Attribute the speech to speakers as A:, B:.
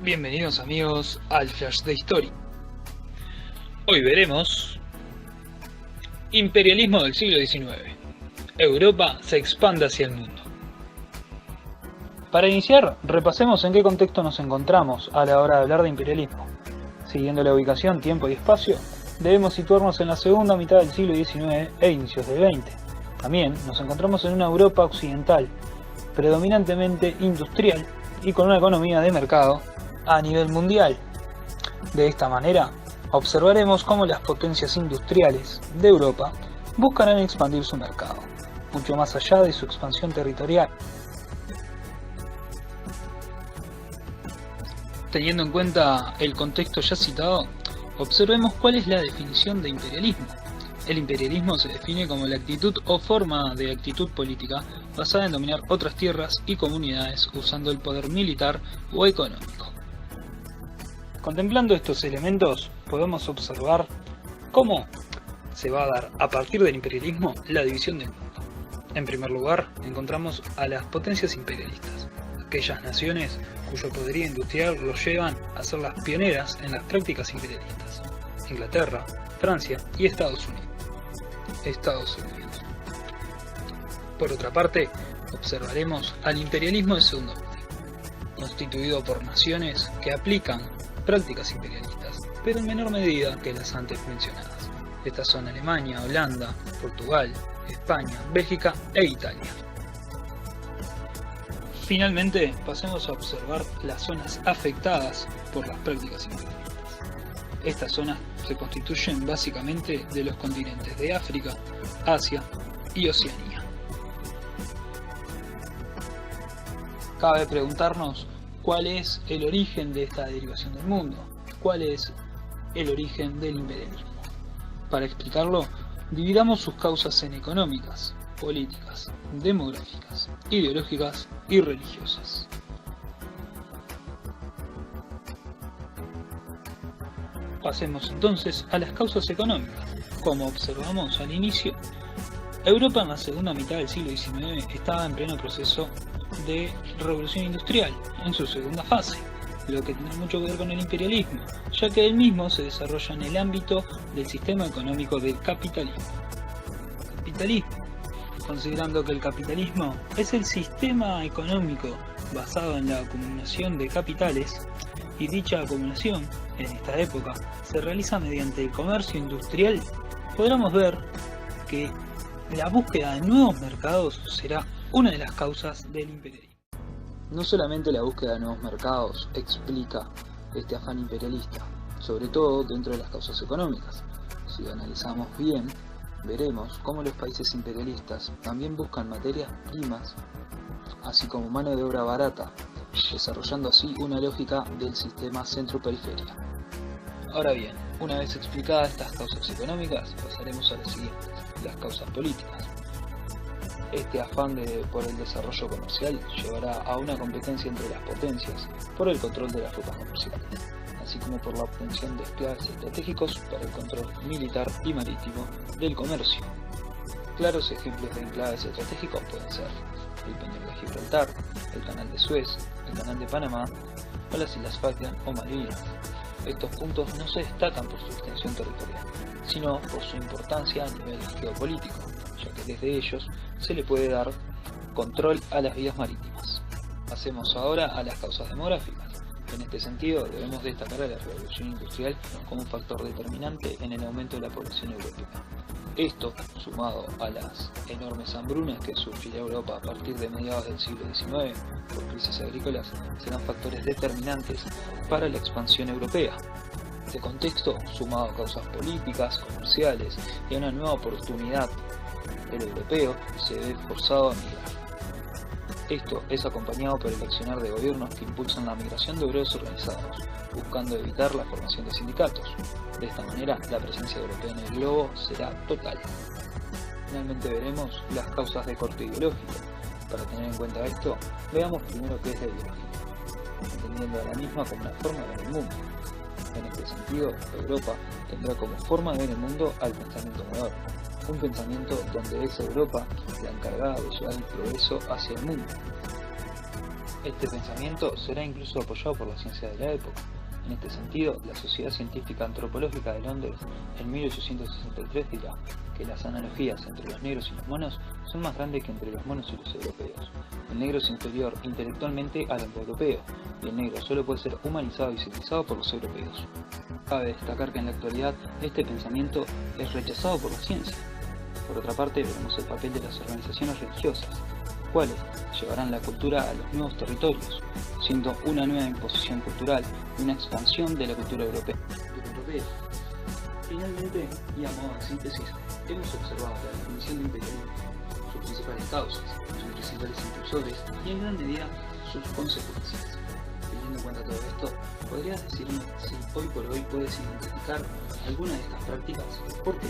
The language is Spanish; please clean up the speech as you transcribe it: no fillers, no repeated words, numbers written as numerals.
A: Bienvenidos amigos al Flash de History. Hoy veremos imperialismo del siglo XIX. Europa se expande hacia el mundo. Para iniciar, repasemos en qué contexto nos encontramos a la hora de hablar de imperialismo. Siguiendo la ubicación, tiempo y espacio, debemos situarnos en la segunda mitad del siglo XIX e inicios del XX. También nos encontramos en una Europa occidental, predominantemente industrial y con una economía de mercado a nivel mundial. De esta manera, observaremos cómo las potencias industriales de Europa buscarán expandir su mercado, mucho más allá de su expansión territorial. Teniendo en cuenta el contexto ya citado, observemos cuál es la definición de imperialismo. El imperialismo se define como la actitud o forma de actitud política basada en dominar otras tierras y comunidades usando el poder militar o económico. Contemplando estos elementos, podemos observar cómo se va a dar a partir del imperialismo la división del mundo. En primer lugar, encontramos a las potencias imperialistas, aquellas naciones cuyo poderío industrial los llevan a ser las pioneras en las prácticas imperialistas: Inglaterra, Francia y Estados Unidos. Por otra parte, observaremos al imperialismo de segundo orden, constituido por naciones que aplican prácticas imperialistas, pero en menor medida que las antes mencionadas. Estas son Alemania, Holanda, Portugal, España, Bélgica e Italia. Finalmente, pasemos a observar las zonas afectadas por las prácticas imperialistas. Estas zonas se constituyen básicamente de los continentes de África, Asia y Oceanía. Cabe preguntarnos cuál es el origen de esta derivación del mundo, cuál es el origen del imperialismo. Para explicarlo, dividamos sus causas en económicas, políticas, demográficas, ideológicas y religiosas. Pasemos entonces a las causas económicas. Como observamos al inicio, Europa en la segunda mitad del siglo XIX estaba en pleno proceso de revolución industrial, en su segunda fase, lo que tendrá mucho que ver con el imperialismo, ya que el mismo se desarrolla en el ámbito del sistema económico del capitalismo. Considerando que el capitalismo es el sistema económico basado en la acumulación de capitales, y dicha acumulación, en esta época, se realiza mediante el comercio industrial, podremos ver que la búsqueda de nuevos mercados será una de las causas del imperialismo. No solamente la búsqueda de nuevos mercados explica este afán imperialista, sobre todo dentro de las causas económicas. Si lo analizamos bien, veremos cómo los países imperialistas también buscan materias primas, así como mano de obra barata, desarrollando así una lógica del sistema centro-periferia. Ahora bien, una vez explicadas estas causas económicas, pasaremos a las siguientes, las causas políticas. Este afán por el desarrollo comercial llevará a una competencia entre las potencias por el control de las rutas comerciales, así como por la obtención de enclaves estratégicos para el control militar y marítimo del comercio. Claros ejemplos de enclaves estratégicos pueden ser el Peñón de Gibraltar, el Canal de Suez, el Canal de Panamá o las Islas Falkland o Malvinas. Estos puntos no se destacan por su extensión territorial, sino por su importancia a nivel geopolítico, ya que desde ellos se le puede dar control a las vías marítimas. Pasemos ahora a las causas demográficas. En este sentido, debemos destacar a la revolución industrial como un factor determinante en el aumento de la población europea. Esto, sumado a las enormes hambrunas que sufrirá Europa a partir de mediados del siglo XIX por crisis agrícolas, serán factores determinantes para la expansión europea. Este contexto, sumado a causas políticas, comerciales y a una nueva oportunidad, el europeo se ve forzado a migrar. Esto es acompañado por el accionar de gobiernos que impulsan la migración de obreros organizados, buscando evitar la formación de sindicatos. De esta manera, la presencia europea en el globo será total. Finalmente veremos las causas de corte ideológico. Para tener en cuenta esto, veamos primero qué es la ideología, entendiendo a la misma como una forma de ver el mundo. En este sentido, Europa tendrá como forma de ver el mundo al pensamiento moderno, un pensamiento donde es Europa la encargada de llevar el progreso hacia el mundo. Este pensamiento será incluso apoyado por la ciencia de la época. En este sentido, la Sociedad Científica Antropológica de Londres en 1863 dirá que las analogías entre los negros y los monos son más grandes que entre los monos y los europeos. El negro es inferior intelectualmente al hombre europeo, y el negro solo puede ser humanizado y civilizado por los europeos. Cabe destacar que en la actualidad este pensamiento es rechazado por la ciencia. Por otra parte, vemos el papel de las organizaciones religiosas, cuales llevarán la cultura a los nuevos territorios, siendo una nueva imposición cultural y una expansión de la cultura europea. Finalmente, y a modo de síntesis, hemos observado la definición de imperialismo, sus principales causas, sus principales impulsores y en gran medida sus consecuencias. Teniendo en cuenta todo esto, ¿podrías decirme si hoy por hoy puedes identificar alguna de estas prácticas? ¿Por qué?